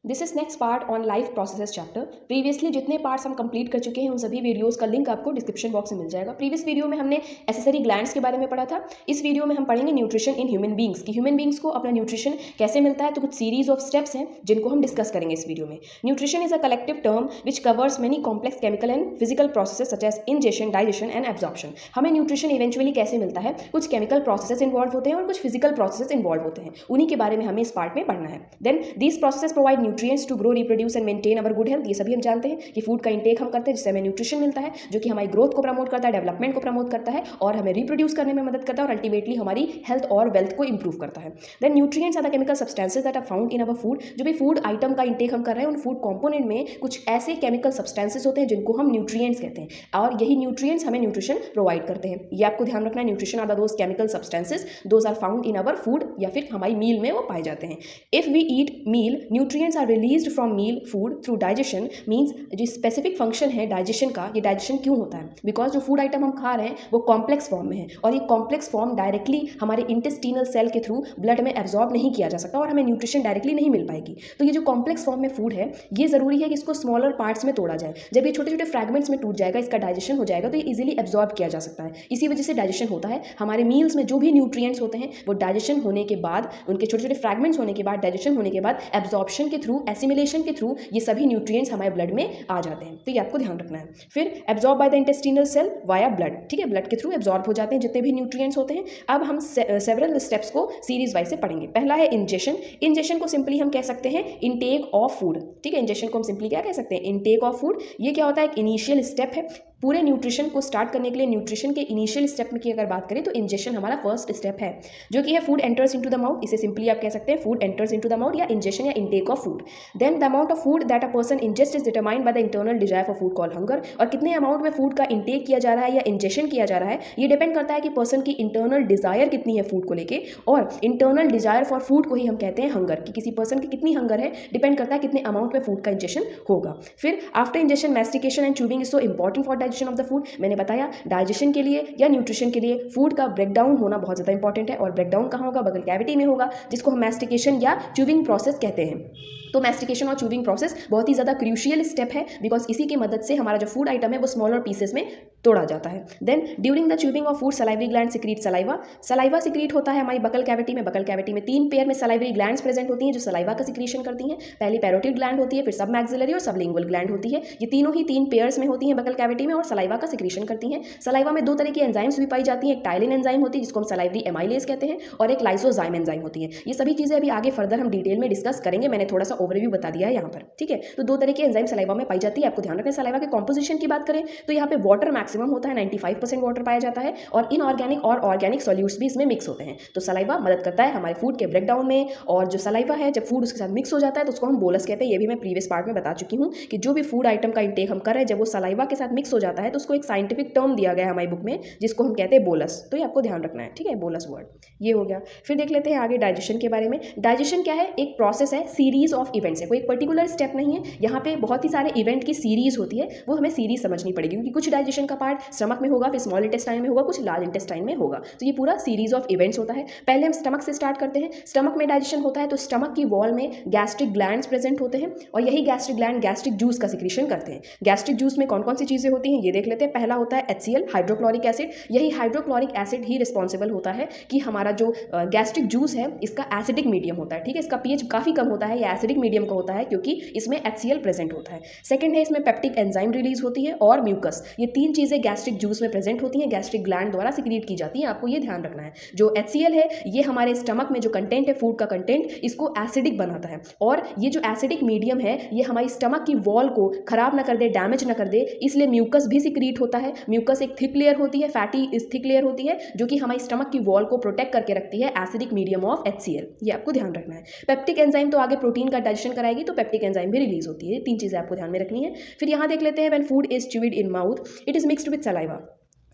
This is next part on life processes chapter. Previously जितने parts हम complete कर चुके हैं उन सभी वीडियोस का लिंक आपको डिस्क्रिप्शन बॉक्स में मिल जाएगा। प्रीवियस वीडियो में हमने एसेसरी ग्लैंड्स के बारे में पढ़ा था। इस वीडियो में हम पढ़ेंगे न्यूट्रिशन इन ह्यूमन बींग्स कि ह्यूमन बींग्स को अपना न्यूट्रिशन कैसे मिलता है। तो कुछ सीरीज ऑफ स्टेप्स हैं जिनको हम डिस्कस करेंगे इस वीडियो में। Nutrition is a collective term which covers many complex chemical and physical processes such as ingestion, digestion and absorption. हमें न्यूट्रिशन इवेंचुअली कैसे मिलता है, कुछ केमिकल प्रोसेसेस इन्वॉल्व होते हैं और कुछ फिजिकल प्रोसेसेस इन्वॉल्व होते हैं, उन्हीं के बारे में हमें इस पार्ट में पढ़ना है। Then these processes provide nutrients to grow, reproduce and maintain our good health. ये सभी हम जानते हैं कि फूड का इंटेक हम करते हैं जिससे हमें न्यूट्रिशन मिलता है, जो कि हमारी ग्रोथ को प्रमोट करता है, डेवलपमेंट को प्रमोट करता है और हमें रिप्रोड्यूस करने में मदद करता है और अल्टीमेटली हमारी हेल्थ और वेल्थ को इंप्रूव करता है। Then nutrients are the chemical substances that are found in our food. जो भी फूड आइटम का इंटेक हम कर रहे हैं उन फूड कॉम्पोनेंट में कुछ ऐसे केमिकल सब्सटेंसेस होते हैं जिनको हम न्यूट्रिएंट्स कहते हैं और यही न्यूट्रिएंट्स हमें न्यूट्रिशन प्रोवाइड करते हैं। ये आपको ध्यान रखना है। Nutrition are those chemical substances those are found in our food या फिर हमारी मील में वो पाए जाते हैं। If we eat meal, nutrients are released from meal food through digestion. Means जो स्पेसिफिक फंक्शन है डाइजेशन का, ये डाइजेशन क्यों होता है? बिकॉज जो फूड आइटम हम खा रहे हैं वो कॉम्प्लेक्स फॉर्म में है और ये कॉम्प्लेक्स फॉर्म डायरेक्टली हमारे इंटेस्टिनल सेल के थ्रू ब्लड में एब्जॉर्ब नहीं किया जा सकता और हमें न्यूट्रिशन डायरेक्टली नहीं मिल पाएगी। तो ये जो कॉम्प्लेक्स फॉर्म में फूड है ये जरूरी है कि इसको स्मॉलर पार्ट्स में तोड़ा जाए। जब ये छोटे छोटे फ्रैगमेंट्स में टूट जाएगा, इसका डाइजेशन हो जाएगा तो ये इजीली एब्जॉर्ब किया जा सकता है। इसी वजह से डाइजेशन होता है। हमारे मील्स में जो भी न्यूट्रिएंट्स होते हैं वो डाइजेशन होने के बाद, उनके छोटे छोटे फ्रैगमेंट्स होने के बाद, डाइजेशन होने के बाद एब्जॉर्प्शन के थ्रू, एसिमिलेशन के थ्रू ये सभी न्यूट्रिएंट्स हमारे ब्लड में आ जाते हैं। तो ये आपको ध्यान रखना है। फिर absorb by the intestinal cell via blood. ठीक है, ब्लड के थ्रू एब्जॉर्ब हो जाते हैं जितने भी न्यूट्रिएंट्स होते हैं। अब हम सेवरल स्टेप्स को सीरीज वाइज से पढ़ेंगे। पहला है इंजेशन। इंजेशन को सिंपली हम कह सकते हैं इनटेक ऑफ फूड। ठीक है, इंजेशन को हम सिंपली क्या कह सकते हैं? Intake of food. ये क्या होता है? एक इनिशियल स्टेप है पूरे न्यूट्रिशन को स्टार्ट करने के लिए। न्यूट्रिशन के इनिशियल स्टेप में की अगर बात करें तो इंजेशन हमारा फर्स्ट स्टेप है, जो कि है food enters into the mouth. इसे सिंपली आप कह सकते हैं food enters into the mouth या इंजेशन या intake of food. Then the amount of food that a person ingest is determined by the internal desire for food called hunger. और कितने amount में फूड का इंटेक किया जा रहा है या इंजेशन किया जा रहा है ये डिपेंड करता है कि पर्सन की इंटरनल डिजायर कितनी है फूड को लेके, और इंटरनल डिजायर फॉर फूड को ही हम कहते हैं हंगर। कि किसी पर्सन की कितनी हंगर है डिपेंड करता है कितने अमाउंट में फूड का इंजेशन होगा। फिर after ingestion mastication and chewing is so important for digestion of the food. मैंने बताया डाइजेशन के लिए या न्यूट्रिशन के लिए फूड का ब्रेकडाउन होना बहुत ज़्यादा इंपॉर्टेंट है। और ब्रेकडाउन कहाँ होगा? बगल कैविटी में होगा, जिसको हम मैस्टिकेशन या च्यूइंग प्रोसेस कहते हैं। तो मैस्टिकेशन और च्यूइंग प्रोसेस बहुत ही ज़्यादा क्रूशियल स्टेप है बिकॉज इसी की मदद से हमारा जो फूड आइटम है वो स्मॉलर पीसेस में तोड़ा जाता है। Then during the chewing of food salivary gland secrete saliva. Saliva secrete होता है हमारी बकल कैविटी में। बकल कैविटी में 3 पेयर में सलाइवरी ग्लैंड्स प्रेजेंट होती हैं जो सलाइवा का सिक्रीशन करती हैं। पहली पैरोटिड ग्लैंड होती है, फिर सब मैक्सिलरी और सबलिंगुअल ग्लैंड होती है। ये तीनों ही 3 पेयर्स में होती हैं बकल कैविटी में और सलाइवा का सिक्रीशन करती हैं। सलाइवा में 2 तरह की एंजाइम्स भी पाई जाती हैं। एक टाइलिन एंजाइम होती है जिसको हम सलाइवरी एमाइलेज कहते हैं और एक लाइसोजाइम एंजाइम होती है। ये सभी चीज़ें अभी आगे फर्दर हम डिटेल में डिस्कस करेंगे। मैंने थोड़ा सा ओवरव्यू बता दिया है यहाँ पर। ठीक है, तो 2 तरह की एंजाइम सलाइवा में पाई जाती है, आपको ध्यान रखना। सलाइवा के कॉम्पोजिशन की बात करें तो यहाँ पे वाटर मैक्सिमम होता है, 95% वाटर पाया जाता है और इनऑर्गेनिक और ऑर्गेनिक सॉल्यूट्स भी इसमें मिक्स होते हैं। तो सलाइवा मदद करता है हमारे फूड के ब्रेकडाउन में। और जो सलाइवा है जब फूड उसके साथ मिक्स हो जाता है तो उसको हम बोलस कहते हैं। ये भी मैं प्रीवियस पार्ट में बता चुकी हूँ कि जो भी फूड आइटम का इंटेक हम कर रहे हैं जब वो सलाइवा के साथ मिक्स हो जाता है तो उसको एक साइंटिफिक टर्म दिया गया है हमारी बुक में जिसको हम कहते हैं बोलस। तो ये आपको ध्यान रखना है। ठीक है, बोलस वर्ड ये हो गया। फिर देख लेते हैं आगे डाइजेशन के बारे में। डाइजेशन क्या है? एक प्रोसेस है, सीरीज ऑफ इवेंट्स है, कोई एक पर्टिकुलर स्टेप नहीं है। यहाँ पे बहुत ही सारे इवेंट की सीरीज होती है, वो हमें सीरीज समझनी पड़ेगी क्योंकि कुछ डाइजेशन का पार्ट स्टमक में होगा, फिर स्मॉल इंटेस्टाइन में होगा, कुछ लार्ज इंटेस्टाइन में होगा। तो ये पूरा सीरीज ऑफ इवेंट्स होता है। पहले हम स्टमक से स्टार्ट करते हैं। स्टमक में डाइजेशन होता है तो स्टमक की वॉल में गैस्ट्रिक ग्लैंड्स प्रेजेंट होते हैं और यही गैस्ट्रिक ग्लैंड गैस्ट्रिक जूस का सिक्रीशन करते हैं। गैस्ट्रिक जूस में कौन कौन सी चीज़ें होती हैं ये देख लेते हैं। पहला होता है HCl, हाइड्रोक्लोरिक एसिड। यही हाइड्रोक्लोरिक एसिड ही रिस्पॉन्सिबल होता है कि हमारा जो गैस्ट्रिक जूस है इसका एसिडिक मीडियम होता है। ठीक है, इसका pH काफ़ी कम होता है, ये एसिडिक मीडियम का होता है क्योंकि इसमें HCl प्रेजेंट होता है। सेकंड है इसमें पेप्टिक एंजाइम रिलीज होती है और म्यूकस। ये 3 चीज़ें गैस्ट्रिक जूस में प्रेजेंट होती हैं, गैस्ट्रिक ग्लैंड द्वारा सिक्रीट की जाती हैं। आपको ये ध्यान रखना है। जो HCl है ये हमारे स्टमक में जो कंटेंट है फूड का कंटेंट इसको एसिडिक बनाता है और ये जो एसिडिक मीडियम है ये हमारी स्टमक की वॉल को खराब ना कर दे, डैमेज ना कर दे, इसलिए म्यूकस भी सिक्रीट होता है। म्यूकस एक थिक लेयर होती है, फैटी थिक लेयर होती है जो कि हमारी स्टमक की वॉल को प्रोटेक्ट करके रखती है एसिडिक मीडियम ऑफ HCl। ये आपको ध्यान रखना है। पेप्टिक एंजाइम तो आगे प्रोटीन का डाइजेशन कराएगी तो पेप्टिक एंजाइम भी रिलीज होती है। 3 चीज़ें आपको ध्यान में रखनी है। फिर यहाँ देख लेते हैं when food is chewed in mouth it is mixed with saliva.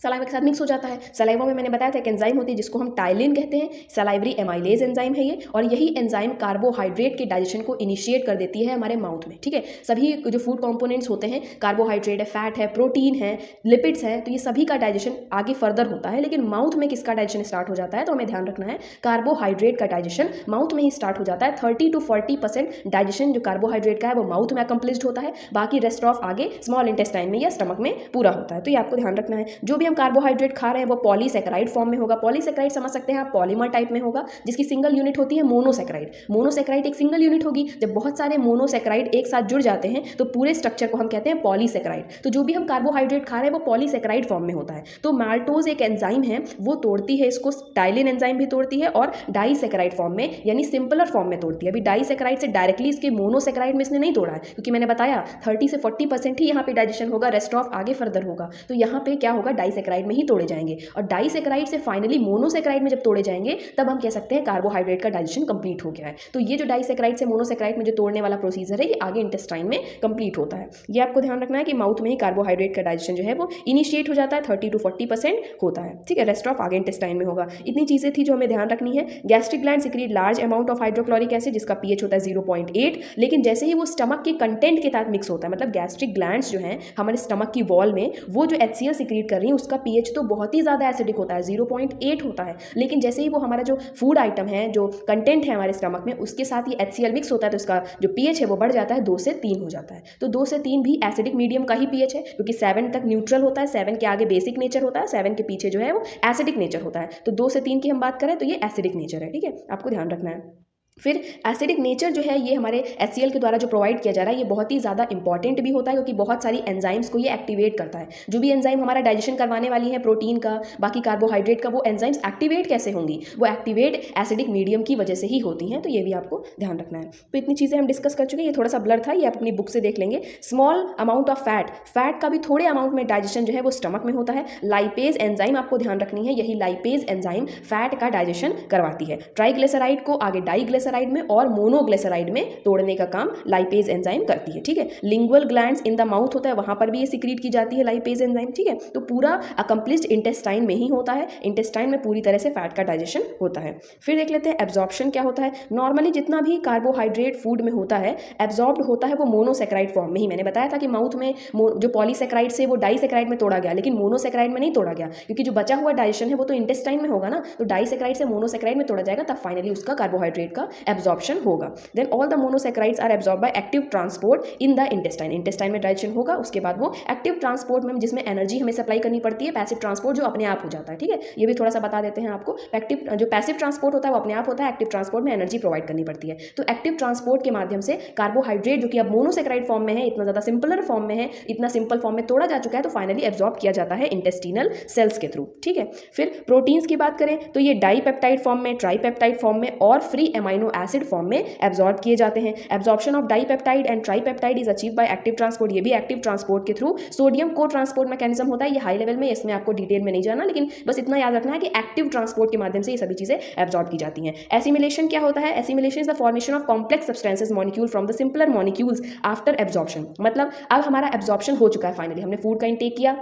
Saliva के साथ मिक्स हो जाता है। सलाइवा में मैंने बताया था एक एंजाइम होती है जिसको हम टाइलिन कहते हैं, सलाइवरी एमाइलेज एंजाइम है ये, और यही एंजाइम कार्बोहाइड्रेट के डाइजेशन को इनिशिएट कर देती है हमारे माउथ में, ठीक है। सभी जो फूड कंपोनेंट्स होते हैं, कार्बोहाइड्रेट है, फैट है, प्रोटीन है, लिपिड्स है, तो ये सभी का डाइजेशन आगे फर्दर होता है। लेकिन माउथ में किसका डाइजेशन स्टार्ट हो जाता है, तो हमें ध्यान रखना है कार्बोहाइड्रेट का डाइजेशन माउथ में ही स्टार्ट हो जाता है। 30 to 40% डाइजेशन जो कार्बोहाइड्रेट का है वो माउथ में अकम्प्लिश्ड होता है, बाकी रेस्ट ऑफ आगे स्मॉल इंटेस्टाइन में या स्टमक में पूरा होता है। तो ये आपको ध्यान रखना है। जो भी हम कार्बोहाइड्रेट खा रहे हैं वो पॉलीसेकेराइड फॉर्म में होगा। पॉलीसेकेराइड समझ सकते हैं आप, पॉलीमर टाइप में होगा, जिसकी सिंगल यूनिट होती है मोनोसेकेराइड। मोनोसेकेराइड एक सिंगल यूनिट होगी। जब बहुत सारे मोनोसेकेराइड एक साथ जुड़ जाते हैं तो पूरे स्ट्रक्चर को हम कहते हैं पॉलीसेकेराइड। तो जो भी हम कार्बोहाइड्रेट खा रहे हैं वो पॉलीसेकेराइड फॉर्म में होता है। तो माल्टोज एक एंजाइम है, वो तोड़ती है इसको, टाइलिन एंजाइम भी तोड़ती है, और डाइसेकेराइड फॉर्म में यानी सिंपलर फॉर्म में तोड़ती है। अभी डाइसेकेराइड से डायरेक्टली इसके मोनोसेकेराइड में इसने नहीं तोड़ा है, क्योंकि मैंने बताया 30 से 40% ही यहाँ पे डाइजेशन होगा, रेस्ट ऑफ आगे फर्दर होगा। तो यहाँ पे क्या होगा, डाइसेकेराइड में ही तोड़े जाएंगे, और डाइसेकेराइड से फाइनली मोनोसेकेराइड में जब तोड़े जाएंगे तब हम कह सकते हैं कार्बोहाइड्रेट का डाइजेशन कंप्लीट हो गया है। तो ये जो डाइसेकेराइड से मोनोसेकेराइड में जो तोड़ने वाला प्रोसीजर है ये आगे इंटेस्टाइन में कंप्लीट होता है। ये आपको ध्यान रखना है कि माउथ में ही कार्बोहाइड्रेट का डाइजेशन जो है वो इनिशिएट हो जाता है, 30 to 40% होता है, ठीक है। रेस्ट ऑफ आगे इंटेस्टाइन में होगा। इतनी चीजें थी जो हमें ध्यान रखनी है। Gastric gland secrete large amount of hydrochloric acid, जिसका पीएच होता है 0.8, लेकिन जैसे ही वो स्टमक के कंटेंट के साथ मिक्स होता है, मतलब गैस्ट्रिक ग्लैंड्स जो हैं हमारे स्टमक की वॉल में, वो जो HCl सिक्रीट कर रही है उसका पीएच तो बहुत ही ज़्यादा एसिडिक होता है, 0.8 होता है। लेकिन जैसे ही वो हमारा जो फूड आइटम है, जो कंटेंट है हमारे स्टमक में, उसके साथ ये HCl मिक्स होता है तो इसका जो पीएच है वो बढ़ जाता है, 2 से 3 हो जाता है। तो 2 से 3 भी एसिडिक मीडियम का ही पीएच है, क्योंकि 7 तक न्यूट्रल होता है, 7 के आगे बेसिक नेचर होता है, 7 के पीछे जो है वो एसिडिक नेचर होता है। तो 2 से 3 की हम बात करें तो ये एसिडिक नेचर है, ठीक है, आपको ध्यान रखना है। फिर एसिडिक नेचर जो है ये हमारे HCl के द्वारा जो प्रोवाइड किया जा रहा है ये बहुत ही ज़्यादा इंपॉर्टेंट भी होता है, क्योंकि बहुत सारी एंजाइम्स को ये एक्टिवेट करता है। जो भी एंजाइम हमारा डाइजेशन करवाने वाली है प्रोटीन का, बाकी कार्बोहाइड्रेट का, वो एंजाइम्स एक्टिवेट कैसे होंगी, वो एक्टिवेट एसिडिक मीडियम की वजह से ही होती हैं। तो ये भी आपको ध्यान रखना है। तो इतनी चीज़ें हम डिस्कस कर चुके हैं। ये थोड़ा सा ब्लर था, ये आप अपनी बुक से देख लेंगे। Small amount of fat, fat का भी थोड़े अमाउंट में डाइजेशन जो है वो स्टमक में होता है। लाइपेज एंजाइम आपको ध्यान रखनी है, यही लाइपेज एंजाइम फैट का डाइजेशन करवाती है। ट्राइग्लिसराइड को आगे डाइग्लिसराइड में और मोनोग्लिसराइड में तोड़ने का काम लाइपेज एंजाइम करती है, ठीक है। Lingual glands in the mouth होता है, वहां पर भी ये सिक्रीट की जाती है लाइपेज एंजाइम, ठीक है। तो पूरा अकम्प्लिश्ड इंटेस्टाइन में ही होता है, इंटेस्टाइन में पूरी तरह से फैट का डाइजेशन होता है। फिर देख लेते हैं एब्जॉर्प्शन क्या होता है। नॉर्मली जितना भी कार्बोहाइड्रेट फूड में होता है एब्जॉर्ब्ड होता है वो मोनोसेकेराइड फॉर्म में ही। मैंने बताया था कि माउथ में जो पॉलीसेकेराइड से वो डाइसेकेराइड में तोड़ा गया, लेकिन मोनोसेकेराइड में नहीं तोड़ा गया, क्योंकि जो बचा हुआ डाइजेशन है वो तो इंटेस्टाइन में होगा ना, तो डाइसेकेराइड से मोनोसेकेराइड में तोड़ा जाएगा, तब फाइनली उसका कार्बोहाइड्रेट का एब्जॉर्प्शन होगा। Then all the monosaccharides are absorb by active transport in the intestine, intestine में डाइजेशन होगा, उसके बाद वो एक्टिव ट्रांसपोर्ट में जिसमें एनर्जी हमें सप्लाई करनी पड़ती है, पैसिव ट्रांसपोर्ट जो अपने आप हो जाता है, ठीक है। ये भी थोड़ा सा बता देते हैं आपको। एक्टिव जो पैसिव ट्रांसपोर्ट होता है वो अपने आप होता है, एक्टिव ट्रांसपोर्ट में एनर्जी प्रोवाइड करनी पड़ती है। तो एक्टिव ट्रांसपोर्ट के माध्यम से कार्बोहाइड्रेट जो कि अब मोनोसेकेराइड फॉर्म में है, इतना ज़्यादा सिंपलर फॉर्म में है, इतना सिंपल फॉर्म में तोड़ा जा चुका है, तो फाइनली एब्जॉर्ब किया जाता है इंटेस्टिनल सेल्स के थ्रू, ठीक है। फिर प्रोटीन्स की बात करें तो ये डाइपेप्टाइड फॉर्म में, ट्राइपेप्टाइड फॉर्म में और फ्री एमाइनो एसिड फॉर्म में एब्जॉर्ब किए जाते हैं। Absorption of dipeptide and tripeptide is achieve by active transport, ये भी एक्टिव ट्रांसपोर्ट के थ्रू। सोडियम को ट्रांसपोर्ट मैकेनिज्म होता है, ये हाई लेवल में, इसमें आपको डिटेल में नहीं जाना, लेकिन बस इतना याद रखना है कि एक्टिव ट्रांसपोर्ट के माध्यम से ये सभी चीजें एब्जॉर्ब की जाती हैं। एसिमिलेशन क्या होता है, assimilation is the formation of complex substances molecule from the simpler molecules after absorption. मतलब अब हमारा एब्जॉर्प्शन हो चुका है, फाइनली हमने फूड का इंटेक किया,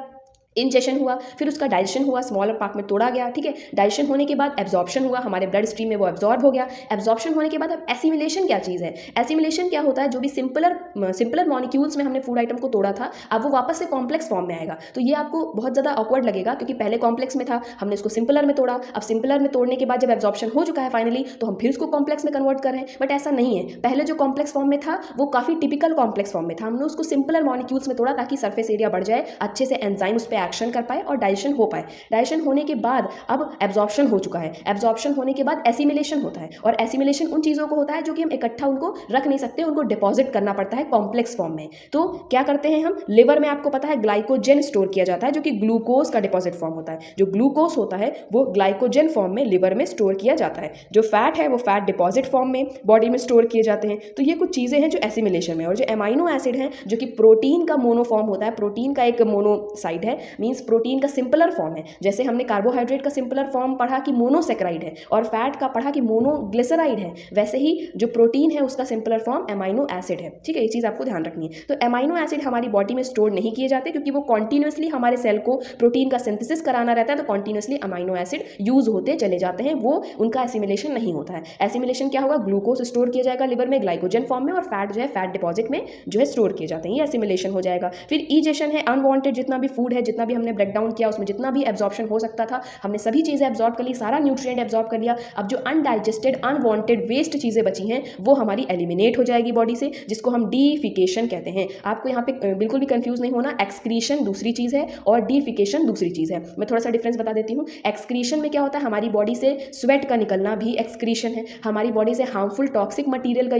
इंजेक्शन हुआ, फिर उसका डाइजेशन हुआ, स्मॉलर पार्ट में तोड़ा गया, ठीक है। डाइजेशन होने के बाद एब्जॉर्प्शन हुआ, हमारे ब्लड स्ट्रीम में वो एब्जॉर्ब हो गया। एब्जॉर्प्शन होने के बाद अब एसिमिलेशन क्या चीज़ है, एसिमिलेशन क्या होता है, जो भी सिंपलर मॉलिक्यूल्स में हमने फूड आइटम को तोड़ा था अब वो वापस से कॉम्प्लेक्स फॉर्म में आएगा। तो ये आपको बहुत ज़्यादा ऑकवर्ड लगेगा, क्योंकि पहले कॉम्प्लेक्स में था, हमने इसको सिंपलर में तोड़ा, अब सिंपलर में तोड़ने के बाद जब एब्जॉर्प्शन हो चुका है फाइनली, तो हम फिर उसको कॉम्प्लेक्स में कन्वर्ट कर रहे हैं। बट ऐसा नहीं है, पहले जो कॉम्प्लेक्स फॉर्म में था वो काफ़ी टिपिकल कॉम्प्लेक्स फॉर्म में था, हमने उसको सिंपलर मॉलिक्यूल्स में तोड़ा ताकि सरफेस एरिया बढ़ जाए, अच्छे से एंजाइम उस पर एक्शन कर पाए और डाइजेशन हो पाए। डाइजेशन होने के बाद अब एब्जॉर्प्शन हो चुका है, एब्जॉर्प्शन होने के बाद एसिमिलेशन होता है, और एसिमिलेशन उन चीज़ों को होता है जो कि हम इकट्ठा उनको रख नहीं सकते, उनको डिपॉजिट करना पड़ता है कॉम्प्लेक्स फॉर्म में। तो क्या करते हैं हम, लिवर में आपको पता है ग्लाइकोजन स्टोर किया जाता है, जो कि ग्लूकोज का डिपॉजिट फॉर्म होता है। जो ग्लूकोज होता है वो ग्लाइकोजन फॉर्म में लिवर में स्टोर किया जाता है। जो फैट है वो फैट डिपॉजिट फॉर्म में बॉडी में स्टोर किए जाते हैं। तो ये कुछ चीज़ें हैं जो एसिमिलेशन में। और जो एमाइनो एसिड है जो कि प्रोटीन का मोनो फॉर्म होता है, प्रोटीन का एक मोनोसाइड है, मीन्स प्रोटीन का सिंपलर फॉर्म है। जैसे हमने कार्बोहाइड्रेट का सिंपलर फॉर्म पढ़ा कि मोनोसेक्राइड है और फैट का पढ़ा कि मोनोग्लिसराइड है, वैसे ही जो प्रोटीन है उसका सिंपलर फॉर्म एमाइनो एसिड है। ठीक है, ये चीज़ आपको ध्यान रखनी है। तो एमाइनो एसिड हमारी बॉडी में स्टोर नहीं किए जाते क्योंकि वो कॉन्टिन्यूसली हमारे सेल को प्रोटीन का सिंथेसिस कराना रहता है, तो कॉन्टिन्यूसली अमाइनो एसिड यूज होते चले जाते हैं, वो उनका एसिमिलेशन नहीं होता है। एसिमिलेशन क्या होगा, ग्लूकोज स्टोर किया जाएगा लिवर में ग्लाइकोजन फॉर्म में और फैट जो है फैट डिपॉजिट में जो है स्टोर किए जाते हैं, ये एसिमिलेशन हो जाएगा। फिर ईजेशन है, अनवांटेड जितना भी फूड है, जितना भी हमने ब्रेक डाउन किया उसमें जितना भी एब्जॉर्प्शन हो सकता था हमने सभी चीज़ें एब्जॉर्ब कर ली, सारा न्यूट्रिएंट एब्जॉर्ब कर लिया। अब जो अनडाइजेस्टेड अनवांटेड वेस्ट चीज़ें बची हैं वो हमारी एलिमिनेट हो जाएगी बॉडी से, जिसको हम डीफिकेशन कहते हैं। आपको यहाँ पे बिल्कुल भी कंफ्यूज नहीं होना, एक्सक्रीशन दूसरी चीज़ है और डीफिकेशन दूसरी चीज़ है। मैं थोड़ा सा डिफरेंस बता देती हूँ। एक्सक्रीशन में क्या होता है, हमारी बॉडी से स्वेट का निकलना भी एक्सक्रीशन है, हमारी बॉडी से हार्मफुल टॉक्सिक मटीरियल का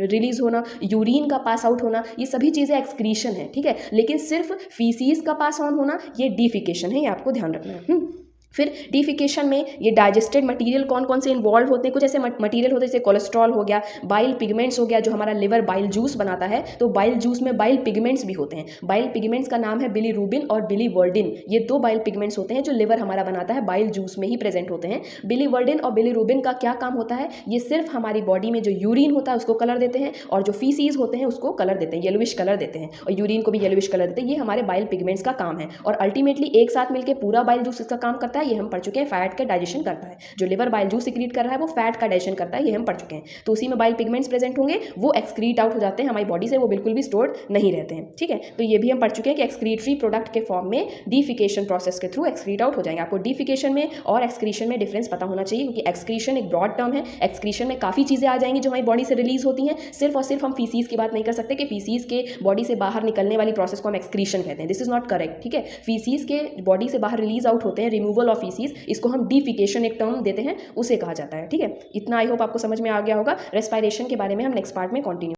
रिलीज होना, यूरिन का पास आउट होना, ये सभी चीज़ें एक्सक्रीशन है। ठीक है, लेकिन सिर्फ फीसीज का पास ऑन होना ये डीफिकेशन है, ये आपको ध्यान रखना है। फिर डीफिकेशन में ये डाइजेस्टेड मटेरियल कौन कौन से इन्वॉल्व होते हैं, कुछ ऐसे मटेरियल होते हैं जैसे कोलेस्ट्रॉल हो गया, बाइल पिगमेंट्स हो गया, जो हमारा लिवर बाइल जूस बनाता है, तो बाइल जूस में बाइल पिगमेंट्स भी होते हैं। बाइल पिगमेंट्स का नाम है बिलीरुबिन और बिलीवर्डिन, ये दो बाइल पिगमेंट्स होते हैं जो लिवर हमारा बनाता है, बाइल जूस में ही प्रेजेंट होते हैं। बिलीवर्डिन और बिलीरुबिन का क्या काम होता है, ये सिर्फ हमारी बॉडी में जो यूरिन होता है उसको कलर देते हैं और जो फीसीज होते हैं उसको कलर देते हैं, येलोविश कलर देते हैं, और यूरिन को भी येलोविश कलर देते हैं। ये हमारे बाइल पिगमेंट्स का काम है और अल्टीमेटली एक साथ मिलकर पूरा बाइल जूस इसका काम करता है, ये हम पढ़ चुके हैं। फैट का डाइजेशन करता है, जो लिवर बाइल जूस सिक्रीट कर रहा है वो फैट का डाइजेशन करता है, ये हम पढ़ चुके हैं। तो उसी में बाइल पिगमेंट्स प्रेजेंट होंगे, वो एक्सक्रीट आउट हो जाते हैं हमारी बॉडी से, वो बिल्कुल भी स्टोर्ड नहीं रहते हैं। ठीक है, तो ये भी हम पढ़ चुके हैं कि एक्सक्रीटरी प्रोडक्ट के फॉर्म में डीफिकेशन प्रोसेस के थ्रू एक्सक्रीट आउट हो जाएंगे। आपको डीफिकेशन में और एक्सक्रीशन में डिफरेंस पता होना चाहिए, क्योंकि एक्सक्रीशन एक ब्रॉड टर्म है, एक्सक्रीशन में काफ़ी चीज़ें आ जाएंगी जो हमारी बॉडी से रिलीज होती हैं। सिर्फ और सिर्फ हम फीसीज की बात नहीं कर सकते कि फीसीज के बॉडी से बाहर निकलने वाली प्रोसेस को हम एक्सक्रीशन कहते हैं, दिस इज नॉट करेक्ट। ठीक है, फीसीज के बॉडी से बाहर रिलीज आउट होते हैं, रिमूवल ऑफ फीसीज, इसको हम डीफिकेशन एक टर्म देते हैं, उसे कहा जाता है। ठीक है, इतना आई होप आपको समझ में आ गया होगा। रेस्पायरेशन के बारे में हम नेक्स्ट पार्ट में कंटिन्यू